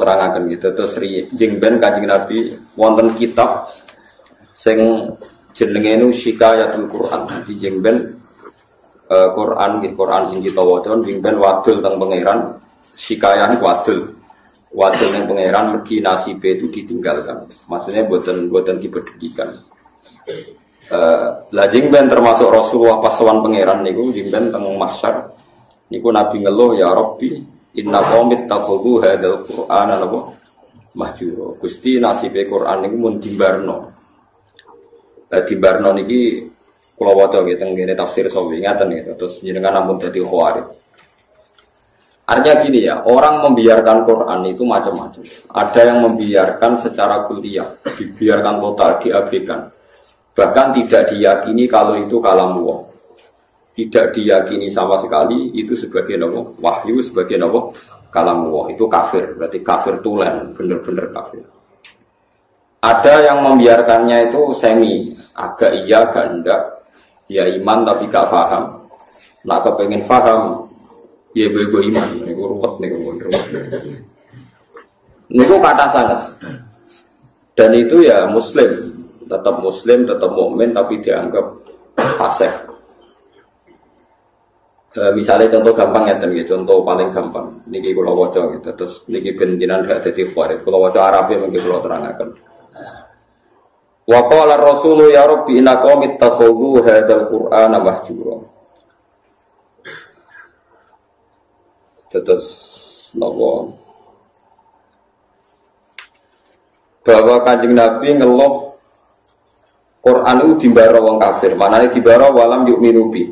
terangaken gitu. Terus jengben Kanjeng Nabi wonten kitab sing jenenge nu Shikayatul Quran. Di jengben Quran sing kita waca jengben wadul teng pangeran. Shikayah wadul. Wadul yang pangeran mergi nasibe itu ditinggalkan. Maksudnya boten dipedulikan. Lah jengben termasuk Rasulullah pas sowan pangeran niku jengben teng mahsyar niku Nabi ngeluh ya Rabbi inna qaumit takhudhu hadzal qur'ana mahjura. Gusti nasibe Quran niku mun dimbarno. Dimbarno niki kula waca nggih teng ngene tafsir sawi ngaten gitu. Terus jenengan ampun dadi khawarij. Artinya gini ya, orang membiarkan Quran itu macam-macam. Ada yang membiarkan secara kuliah, dibiarkan total, diabaikan. Bahkan tidak diyakini kalau itu kalamullah. Tidak diyakini sama sekali itu sebagai nopo wahyu, sebagai nopo kalamullah. Itu kafir, berarti kafir tulen, benar-benar kafir. Ada yang membiarkannya itu semi, agak iya, agak enggak. Ya iman tapi gak paham. Nak kepengen paham, ya bego iman. Niku ruwet niku. Niku kata sangat. Dan itu ya muslim, tetap mukmin tapi dianggap fasik. Misalnya contoh gampang ya, contoh paling gampang. Niki kula waca gitu. Terus niki benjinan gak dadi khawarij. Kula waca Arabe mengki kula terangaken. Wa qala ar-rasulu ya rabbi inna qaumi ittakhadhu hadzal qur'ana mahjura. Terus napa bahwa Kanjeng Nabi ngeluh Quran itu dimbara wong kafir. Manane dimbara walam yu'minu bi.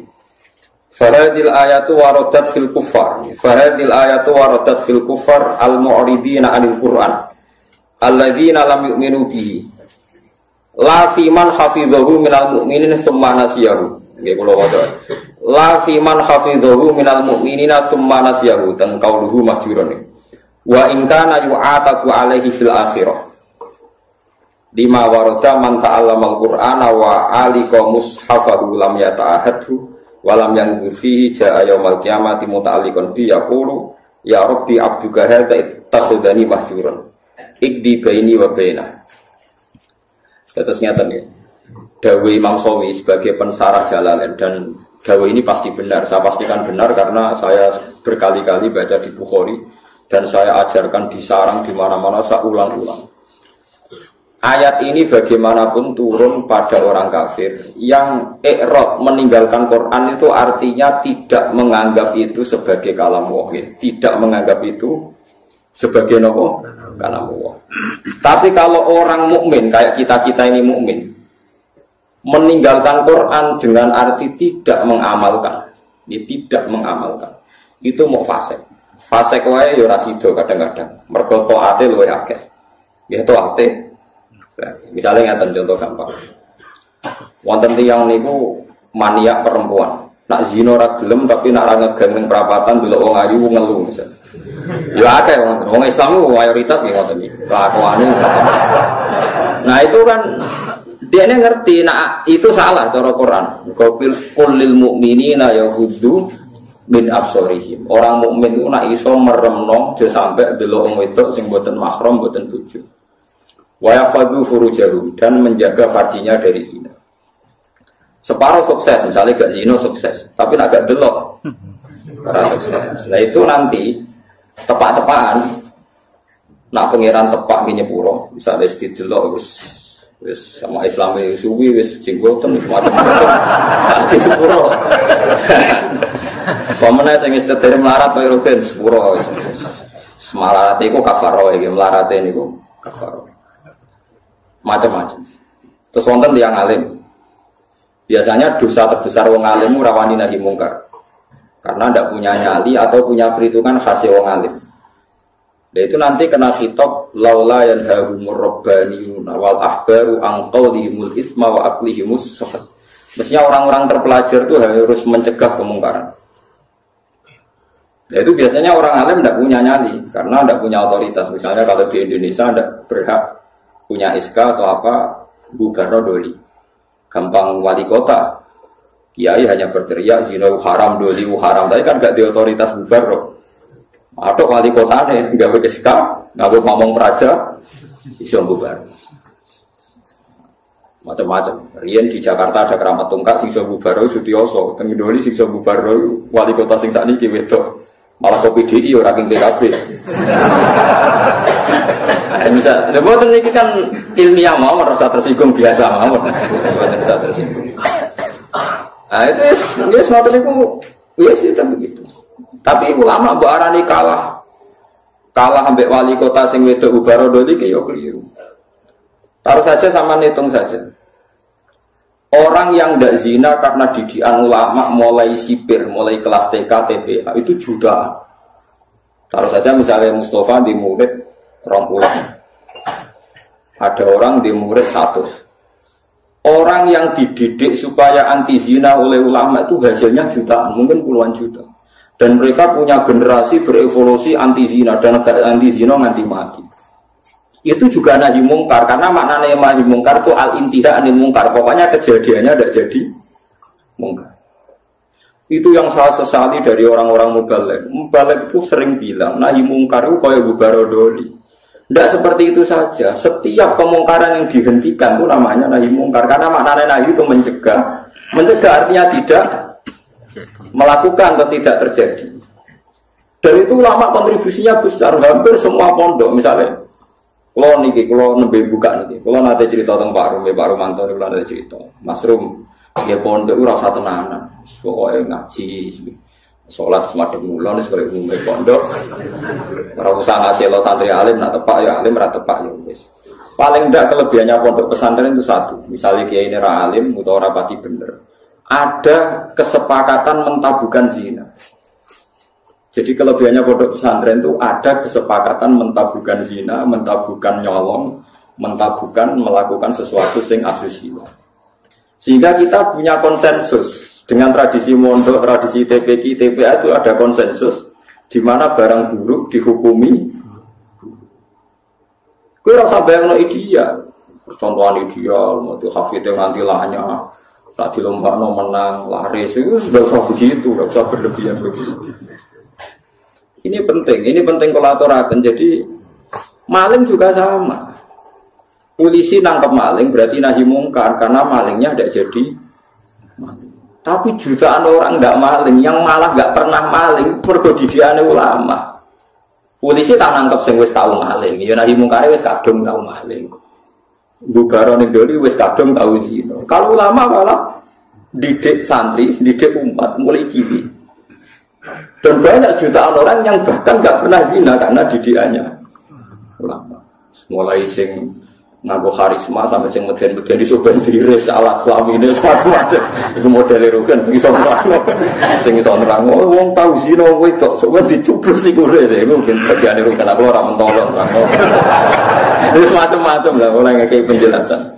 Fahadil ayatu waradat fil kuffar. Fahadil ayatu waradat fil kuffar al-mu'ridina 'anil Qur'an. Alladzina lam yu'minu bihi. La fi man hafidhahu minal mu'minin tsumma nasiyahu. Nggih kula waca. La fi man hafidhahu minal mu'minina tsumma nasiyahu ten qauluhu mahjurun. Wa in kana yu'atabu alaihi fil akhirah. Lima warada man ta'allamal Qur'ana wa alika mushafahu lam yata'ahadhu wa lam yanzur fihi ja'a yaumal qiyamati muta'alliqan bi yaqulu ya rabbi abduka hadza ittakhadhani mahjuran. Ikdi baini wa bainah. Terus nyata nih, dawai Imam Sawi sebagai pensarah Jalalain dan dawai ini pasti benar. Saya pastikan benar karena saya berkali-kali baca di Bukhari dan saya ajarkan di sarang di mana-mana saya ulang-ulang. Ayat ini bagaimanapun turun pada orang kafir yang i'rad meninggalkan Quran itu artinya tidak menganggap itu sebagai kalam wahid, tidak menganggap itu sebagai nopo kalamullah. Tapi kalau orang mukmin kayak kita ini mukmin meninggalkan Quran dengan arti tidak mengamalkan, ini tidak mengamalkan, itu mau fasik. Fasik wae ya ora sida kadang-kadang. Mergo taate luwih akeh. Ya taate. Misalnya ngaten contoh gampang. Wonten tiyang niku maniak perempuan. Nak zina ora gelem tapi nak ra ngegeng ning prapatan delok wong ayu ngelu misal. Ya akeh wong Islam itu mayoritas nggih ngoten iki. Kelakuane. Nah itu kan dia ini ngerti, nah itu salah cara Quran. Qul mu'minina yaghuddu min absarihim. Orang mukmin itu nak iso meremno aja sampai delok wong wedok sing mboten mahram, mboten bojo. Wa yaqadu furujahum dan menjaga farjinya dari zina. Separuh sukses, misalnya gak zina sukses, tapi nak gak delok ora sukses. Nah itu nanti tepak-tepakan nak pangeran tepak nggih nyepuro misalnya didelok wis sama Islame suwi wis jenggoten wis macam-macam di sepuro pamane sing wis tedher melarat kaya rugen sepuro semarat iku kafaro iki melarat niku kafaro macam-macam. Terus wonten tiyang alim biasanya dosa terbesar wong alim ora wani nahi mungkar karena tidak punya nyali atau punya perhitungan khas wong alim. Dan itu nanti kena khitab laula yanhahumur rabbaniyun wal ahbaru an qawlihimul itsma wa aqlihimus suhud. Mestinya orang-orang terpelajar itu harus mencegah kemungkaran. Dan itu biasanya orang alim tidak punya nyali karena tidak punya otoritas. Misalnya kalau di Indonesia tidak berhak punya SK atau apa gubernur doli. Gampang wali kota. Kiai hanya berteriak zina haram, doli haram, tapi kan gak di otoritas bubar loh. Atau wali kota nih, nggak pakai SK, nggak boleh ngomong praja, iso bubar. Macam-macam. Rian di Jakarta ada keramat tungkak, sing iso bubar, Sutioso. Teng Indoni sing iso bubar, wali kota sing sakniki wedok. Malah kopi DI ora king PKB. Bisa, buatan ini kan ilmiah mau, rasa tersinggung biasa mau, buatan rasa tersinggung. Nah itu ya semacam itu, ya sudah begitu. Tapi ulama mbok arani kalah ambek wali kota sing wedok ubarodo iki ya keliru. Taruh saja sama hitung saja. Orang yang tidak zina karena didikan ulama mulai sipir, mulai kelas TK, TPA itu jutaan. Taruh saja misalnya Mustafa di murid 20. Ada orang di murid 100. Orang yang dididik supaya anti zina oleh ulama itu hasilnya jutaan, mungkin puluhan juta. Dan mereka punya generasi berevolusi anti zina dan anti zina nganti mati. Itu juga nahi mungkar, karena maknanya nahi mungkar itu al-intiha anil mungkar. Pokoknya kejadiannya tidak jadi mungkar. Itu yang saya sesali dari orang-orang mubalek. Mubalek itu sering bilang nahi mungkar itu kayak bubarodoli. Tidak seperti itu saja. Setiap kemungkaran yang dihentikan itu namanya nahi mungkar. Karena maknanya nahi itu mencegah. Mencegah artinya tidak melakukan atau tidak terjadi. Dan itu ulama kontribusinya besar. Hampir semua pondok. Misalnya, kalau nembe buka niki, kalau nanti cerita tentang Pak Rumanto, kalau nanti cerita, Mas Rum, dia pondok itu rasa tenanan. Pokoknya ngaji. Sholat semadek mulon sebagai umum pondok. Ora usah ngasih lo santri alim nak tepak ya alim ra tepak ya wis. Paling ndak kelebihannya pondok pesantren itu satu. Misalnya kiai ini ra alim utawa ora pati bener. Ada kesepakatan mentabukan zina. Jadi kelebihannya pondok pesantren itu ada kesepakatan mentabukan zina, mentabukan nyolong, mentabukan melakukan sesuatu sing asusila. Sehingga kita punya konsensus. Dengan tradisi mondok, tradisi TPQ, TPA itu ada konsensus di mana barang buruk dihukumi. Kau rasa bayang ideal, percontohan ideal, mau tuh hafid yang nanti lahnya, tak dilomba menang, laris itu sudah usah begitu, sudah usah berlebihan begitu. Ini penting kolaborasi. Jadi maling juga sama. Polisi nangkep maling berarti nahi mungkar karena malingnya tidak jadi maling. Tapi jutaan orang tidak maling, yang malah tidak pernah maling, mergo didiane ulama. Polisi tak nangkep sing wis tau maling, ya nahi mungkare wis kadung tau maling. Bugaro ning doli wis kadung tau zina. Kalau ulama malah didik santri, didik umat mulai cilik. Dan banyak jutaan orang yang bahkan tidak pernah zina karena didikannya ulama. Mulai sing nganggo karisma sampai sing meden-meden disoben diris alat klamine macam-macam. Iku modele rugen sing iso nerangno. Sing iso nerangno wong tau zina wedok sok dicubus iku rek. Iku mungkin bagiane rugen aku ora mentolo. Wis macam-macam lah ora ngekeki penjelasan.